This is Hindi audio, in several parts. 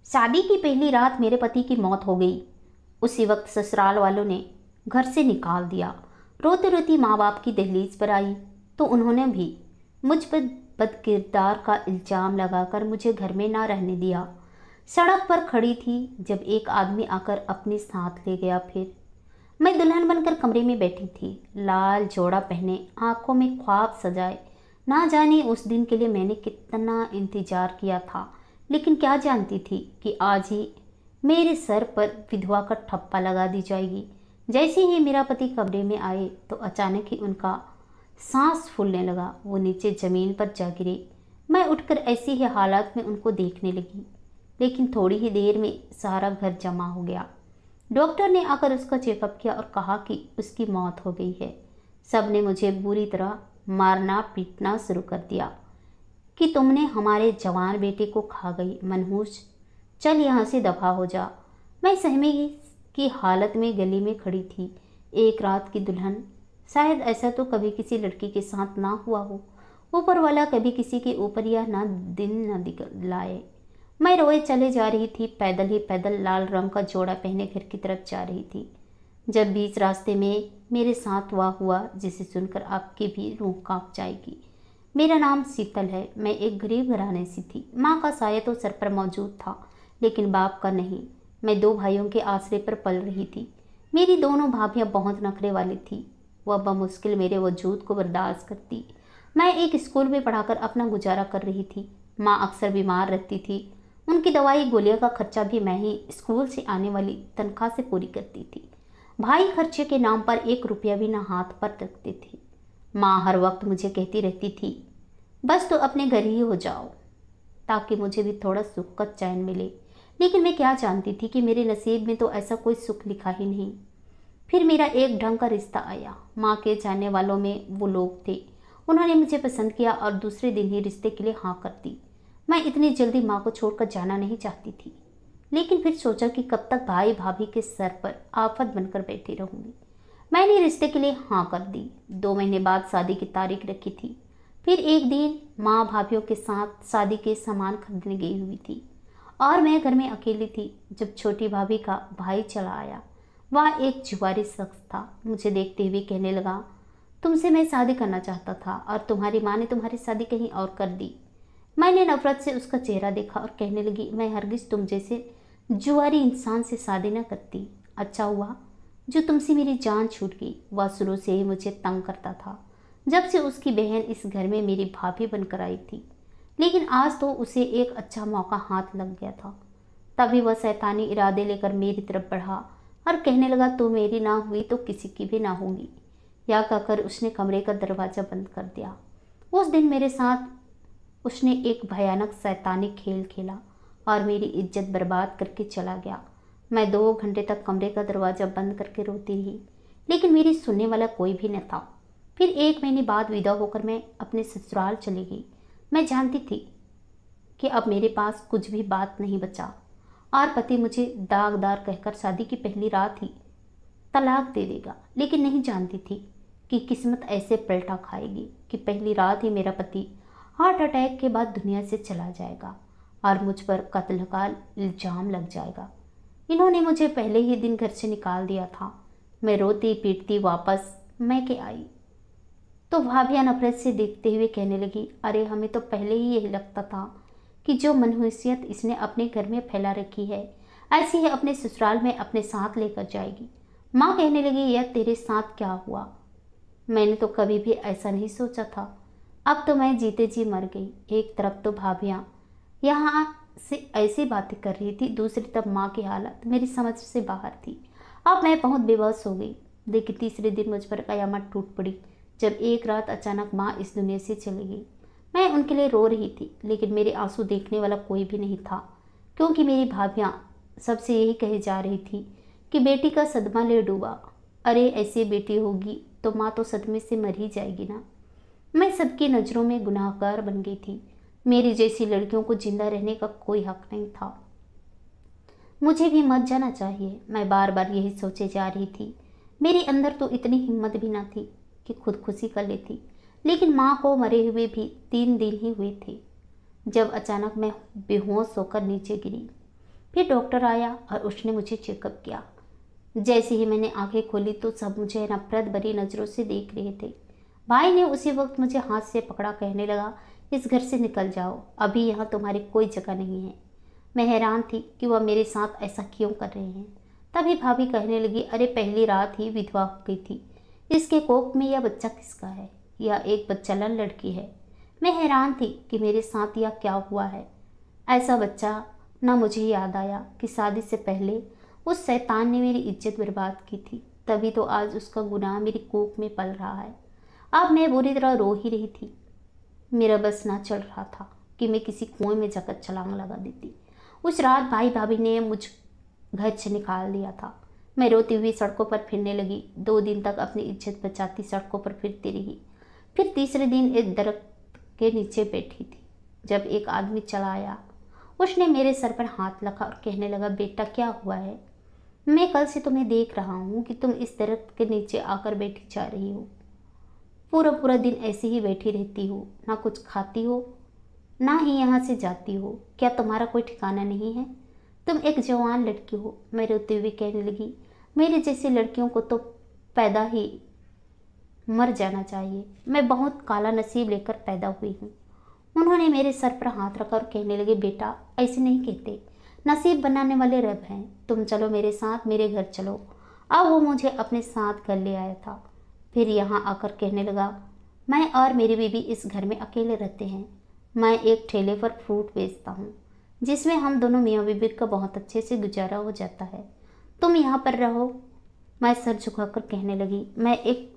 शादी की पहली रात मेरे पति की मौत हो गई। उसी वक्त ससुराल वालों ने घर से निकाल दिया। रोती रोती माँ बाप की दहलीज पर आई तो उन्होंने भी मुझ पर बदकिरदार का इल्ज़ाम लगाकर मुझे घर में ना रहने दिया। सड़क पर खड़ी थी जब एक आदमी आकर अपने साथ ले गया। फिर मैं दुल्हन बनकर कमरे में बैठी थी, लाल जोड़ा पहने, आंखों में ख्वाब सजाए। ना जाने उस दिन के लिए मैंने कितना इंतजार किया था, लेकिन क्या जानती थी कि आज ही मेरे सर पर विधवा का ठप्पा लगा दी जाएगी। जैसे ही मेरा पति कमरे में आए तो अचानक ही उनका सांस फूलने लगा। वो नीचे जमीन पर जा गिरे। मैं उठकर ऐसी ही हालात में उनको देखने लगी, लेकिन थोड़ी ही देर में सारा घर जमा हो गया। डॉक्टर ने आकर उसका चेकअप किया और कहा कि उसकी मौत हो गई है। सब ने मुझे बुरी तरह मारना पीटना शुरू कर दिया कि तुमने हमारे जवान बेटे को खा गई, मनहूस, चल यहाँ से दफा हो जा। मैं सहमे की हालत में गली में खड़ी थी, एक रात की दुल्हन। शायद ऐसा तो कभी किसी लड़की के साथ ना हुआ हो। ऊपर वाला कभी किसी के ऊपर यह ना दिन न दिखलाए। मैं रोए चले जा रही थी, पैदल ही पैदल लाल रंग का जोड़ा पहने घर की तरफ जा रही थी, जब बीच रास्ते में मेरे साथ वह हुआ जिसे सुनकर आपकी भी रूह कांप जाएगी। मेरा नाम शीतल है। मैं एक गरीब घराने से थी। माँ का साया तो सर पर मौजूद था, लेकिन बाप का नहीं। मैं दो भाइयों के आश्रय पर पल रही थी। मेरी दोनों भाभियाँ बहुत नखरे वाली थी। वह बमुश्किल मेरे वजूद को बर्दाश्त करती। मैं एक स्कूल में पढ़ाकर अपना गुजारा कर रही थी। माँ अक्सर बीमार रहती थी। उनकी दवाई गोलियों का खर्चा भी मैं ही स्कूल से आने वाली तनख्वाह से पूरी करती थी। भाई खर्चे के नाम पर 1 रुपया भी ना हाथ पर रखते थे। माँ हर वक्त मुझे कहती रहती थी, बस तो अपने घर ही हो जाओ, ताकि मुझे भी थोड़ा सुख का चैन मिले। लेकिन मैं क्या जानती थी कि मेरे नसीब में तो ऐसा कोई सुख लिखा ही नहीं। फिर मेरा एक ढंग का रिश्ता आया। माँ के जानने वालों में वो लोग थे। उन्होंने मुझे पसंद किया और दूसरे दिन ही रिश्ते के लिए हाँ कर दी। मैं इतनी जल्दी माँ को छोड़कर जाना नहीं चाहती थी, लेकिन फिर सोचा कि कब तक भाई भाभी के सर पर आफत बनकर बैठी रहूंगी। मैंने रिश्ते के लिए हाँ कर दी। 2 महीने बाद शादी की तारीख रखी थी। फिर एक दिन माँ भाभीियों के साथ शादी के सामान खरीदने गई हुई थी और मैं घर में अकेली थी जब छोटी भाभी का भाई चला आया। वह एक जुआरी शख्स था। मुझे देखते हुए कहने लगा, तुमसे मैं शादी करना चाहता था और तुम्हारी माँ ने तुम्हारी शादी कहीं और कर दी। मैंने नफरत से उसका चेहरा देखा और कहने लगी, मैं हरगिज तुम जैसे जुआरी इंसान से शादी न करती। अच्छा हुआ जो तुमसे मेरी जान छूट गई। वह शुरू से ही मुझे तंग करता था, जब से उसकी बहन इस घर में मेरी भाभी बनकर आई थी। लेकिन आज तो उसे एक अच्छा मौका हाथ लग गया था। तभी वह शैतानी इरादे लेकर मेरी तरफ बढ़ा और कहने लगा, तू मेरी ना हुई तो किसी की भी ना होगी। यह कहकर उसने कमरे का दरवाज़ा बंद कर दिया। उस दिन मेरे साथ उसने एक भयानक शैतानी खेल खेला और मेरी इज्जत बर्बाद करके चला गया। मैं 2 घंटे तक कमरे का दरवाज़ा बंद करके रोती रही, लेकिन मेरी सुनने वाला कोई भी न था। फिर 1 महीने बाद विदा होकर मैं अपने ससुराल चली गई। मैं जानती थी कि अब मेरे पास कुछ भी बात नहीं बचा और पति मुझे दागदार कहकर शादी की पहली रात ही तलाक दे देगा। लेकिन नहीं जानती थी कि किस्मत ऐसे पलटा खाएगी कि पहली रात ही मेरा पति हार्ट अटैक के बाद दुनिया से चला जाएगा और मुझ पर कत्ल का इल्जाम लग जाएगा। इन्होंने मुझे पहले ही दिन घर से निकाल दिया था। मैं रोती पीटती वापस मैके आई तो भाभियाँ नफरत से देखते हुए कहने लगी, अरे हमें तो पहले ही यही लगता था कि जो मनहूसियत इसने अपने घर में फैला रखी है, ऐसी ही अपने ससुराल में अपने साथ लेकर जाएगी। माँ कहने लगी, यह तेरे साथ क्या हुआ? मैंने तो कभी भी ऐसा नहीं सोचा था। अब तो मैं जीते जी मर गई। एक तरफ तो भाभियाँ यहाँ से ऐसी बातें कर रही थी, दूसरी तरफ माँ की हालत मेरी समझ से बाहर थी। अब मैं बहुत बेबस हो गई। लेकिन तीसरे दिन मुझ पर कयामत टूट पड़ी जब एक रात अचानक माँ इस दुनिया से चली गई। मैं उनके लिए रो रही थी, लेकिन मेरे आंसू देखने वाला कोई भी नहीं था, क्योंकि मेरी भाभियाँ सबसे यही कहे जा रही थी कि बेटी का सदमा ले डूबा। अरे ऐसी बेटी होगी तो माँ तो सदमे से मर ही जाएगी ना। मैं सबकी नज़रों में गुनाहगार बन गई थी। मेरी जैसी लड़कियों को जिंदा रहने का कोई हक नहीं था। मुझे भी मर जाना चाहिए, मैं बार बार यही सोचे जा रही थी। मेरे अंदर तो इतनी हिम्मत भी ना थी कि खुदकुशी कर लेती। लेकिन माँ को मरे हुए भी 3 दिन ही हुए थे जब अचानक मैं बेहोश होकर नीचे गिरी। फिर डॉक्टर आया और उसने मुझे चेकअप किया। जैसे ही मैंने आंखें खोली तो सब मुझे नफरत भरी नज़रों से देख रहे थे। भाई ने उसी वक्त मुझे हाथ से पकड़ा, कहने लगा, इस घर से निकल जाओ, अभी यहाँ तुम्हारी कोई जगह नहीं है। मैं हैरान थी कि वह मेरे साथ ऐसा क्यों कर रहे हैं। तभी भाभी कहने लगी, अरे पहली रात ही विधवा हो गई थी, इसके कोख में यह बच्चा किसका है? यह एक बच्चालन लड़की है। मैं हैरान थी कि मेरे साथ यह क्या हुआ है। ऐसा बच्चा ना मुझे याद आया कि शादी से पहले उस शैतान ने मेरी इज्जत बर्बाद की थी, तभी तो आज उसका गुनाह मेरी कोख में पल रहा है। अब मैं बुरी तरह रो ही रही थी। मेरा बस ना चल रहा था कि मैं किसी कुएं में जाकर छलांग लगा देती। उस रात भाई भाभी ने मुझ घर से निकाल दिया था। मैं रोती हुई सड़कों पर फिरने लगी। 2 दिन तक अपनी इज्जत बचाती सड़कों पर फिरती रही। फिर तीसरे दिन एक दरख्त के नीचे बैठी थी जब एक आदमी चला आया। उसने मेरे सर पर हाथ रखा और कहने लगा, बेटा क्या हुआ है? मैं कल से तुम्हें देख रहा हूँ कि तुम इस दरख्त के नीचे आकर बैठी जा रही हो। पूरा पूरा दिन ऐसे ही बैठी रहती हो, ना कुछ खाती हो ना ही यहाँ से जाती हो। क्या तुम्हारा कोई ठिकाना नहीं है? तुम एक जवान लड़की हो। मैं रोते हुए कहने लगी, मेरे जैसी लड़कियों को तो पैदा ही मर जाना चाहिए। मैं बहुत काला नसीब लेकर पैदा हुई हूँ। उन्होंने मेरे सर पर हाथ रखा और कहने लगे, बेटा ऐसे नहीं कहते, नसीब बनाने वाले रब हैं। तुम चलो मेरे साथ, मेरे घर चलो। अब वो मुझे अपने साथ घर ले आया था। फिर यहाँ आकर कहने लगा, मैं और मेरी बीवी इस घर में अकेले रहते हैं। मैं एक ठेले पर फ्रूट बेचता हूँ जिसमें हम दोनों मियाँ बीवी का बहुत अच्छे से गुजारा हो जाता है। तुम यहाँ पर रहो। मैं सर झुकाकर कहने लगी, मैं एक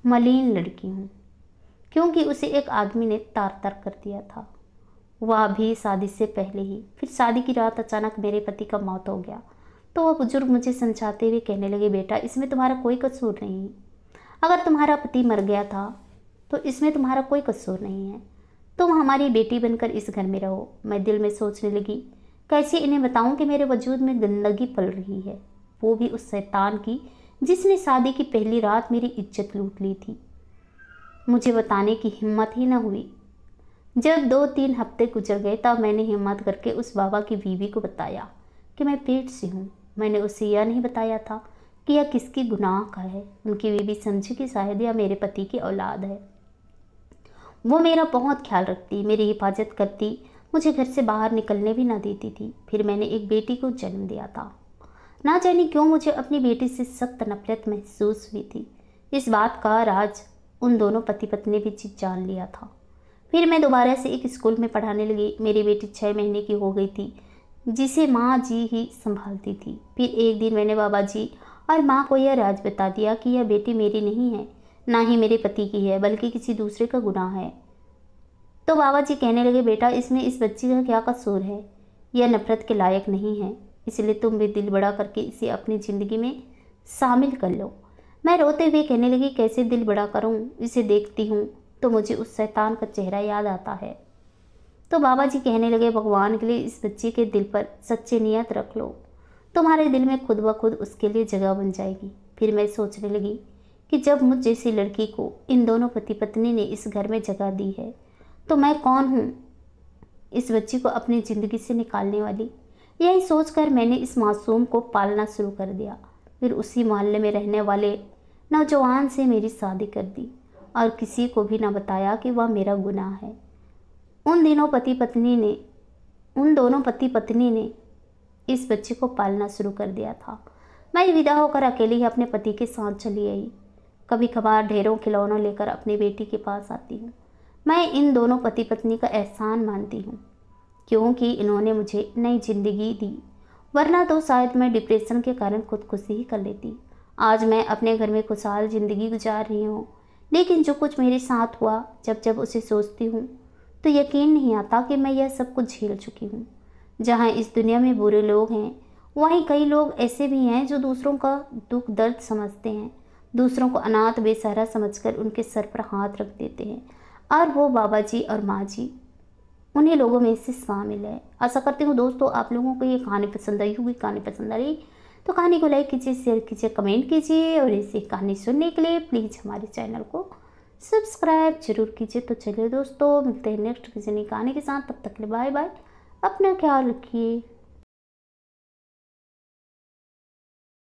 मलिन लड़की हूँ, क्योंकि उसे एक आदमी ने तार तार कर दिया था, वह भी शादी से पहले ही। फिर शादी की रात अचानक मेरे पति का मौत हो गया तो वह बुजुर्ग मुझे समझाते हुए कहने लगे, बेटा इसमें तुम्हारा कोई कसूर नहीं। अगर तुम्हारा पति मर गया था तो इसमें तुम्हारा कोई कसूर नहीं है। तुम हमारी बेटी बनकर इस घर में रहो। मैं दिल में सोचने लगी, कैसे इन्हें बताऊं कि मेरे वजूद में गंदगी पल रही है, वो भी उस शैतान की जिसने शादी की पहली रात मेरी इज्जत लूट ली थी। मुझे बताने की हिम्मत ही न हुई। जब 2-3 हफ्ते गुजर गए तब मैंने हिम्मत करके उस बाबा की बीवी को बताया कि मैं पेट से हूँ। मैंने उसे यह नहीं बताया था कि यह किसकी गुनाह का है। उनकी बीवी समझी कि शायद यह मेरे पति की औलाद है। वो मेरा बहुत ख्याल रखती, मेरी हिफाजत करती, मुझे घर से बाहर निकलने भी ना देती थी। फिर मैंने एक बेटी को जन्म दिया था। ना जाने क्यों मुझे अपनी बेटी से सख्त नफरत महसूस हुई थी। इस बात का राज उन दोनों पति पत्नी भी जान लिया था। फिर मैं दोबारा से एक स्कूल में पढ़ाने लगी। मेरी बेटी 6 महीने की हो गई थी, जिसे माँ जी ही संभालती थी। फिर एक दिन मैंने बाबा जी और माँ को यह राज बता दिया कि यह बेटी मेरी नहीं है, ना ही मेरे पति की है, बल्कि किसी दूसरे का गुनाह है। तो बाबा जी कहने लगे, बेटा इसमें इस बच्ची का क्या कसूर है? यह नफरत के लायक नहीं है, इसलिए तुम भी दिल बड़ा करके इसे अपनी ज़िंदगी में शामिल कर लो। मैं रोते हुए कहने लगी, कैसे दिल बड़ा करूं? इसे देखती हूँ तो मुझे उस शैतान का चेहरा याद आता है। तो बाबा जी कहने लगे, भगवान के लिए इस बच्चे के दिल पर सच्ची नियत रख लो, तुम्हारे दिल में खुद ब खुद उसके लिए जगह बन जाएगी। फिर मैं सोचने लगी कि जब मुझ जैसी लड़की को इन दोनों पति पत्नी ने इस घर में जगह दी है तो मैं कौन हूँ इस बच्ची को अपनी ज़िंदगी से निकालने वाली। यही सोचकर मैंने इस मासूम को पालना शुरू कर दिया। फिर उसी मोहल्ले में रहने वाले नौजवान से मेरी शादी कर दी और किसी को भी ना बताया कि वह मेरा गुनाह है। उन दोनों पति पत्नी ने इस बच्चे को पालना शुरू कर दिया था। मैं विदा होकर अकेली ही अपने पति के साथ चली आई। कभी कभार ढेरों खिलौना लेकर अपनी बेटी के पास आती हूँ। मैं इन दोनों पति पत्नी का एहसान मानती हूँ, क्योंकि इन्होंने मुझे नई जिंदगी दी, वरना तो शायद मैं डिप्रेशन के कारण खुदकुशी ही कर लेती। आज मैं अपने घर में खुशहाल ज़िंदगी गुजार रही हूँ, लेकिन जो कुछ मेरे साथ हुआ, जब जब उसे सोचती हूँ तो यकीन नहीं आता कि मैं यह सब कुछ झेल चुकी हूँ। जहाँ इस दुनिया में बुरे लोग हैं, वहीं कई लोग ऐसे भी हैं जो दूसरों का दुख दर्द समझते हैं, दूसरों को अनाथ बेसहारा समझकर उनके सर पर हाथ रख देते हैं, और वो बाबा जी और माँ जी उन्हीं लोगों में से शामिल है। आशा करती हूँ दोस्तों आप लोगों को ये कहानी पसंद आई होगी। कहानी पसंद आ रही तो कहानी को लाइक कीजिए, शेयर कीजिए, कमेंट कीजिए, और ऐसी कहानी सुनने के लिए प्लीज़ हमारे चैनल को सब्सक्राइब जरूर कीजिए। तो चलिए दोस्तों, मिलते हैं नेक्स्ट किसी नई कहानी के साथ। तब तक के लिए बाय बाय, अपना ख्याल रखिए।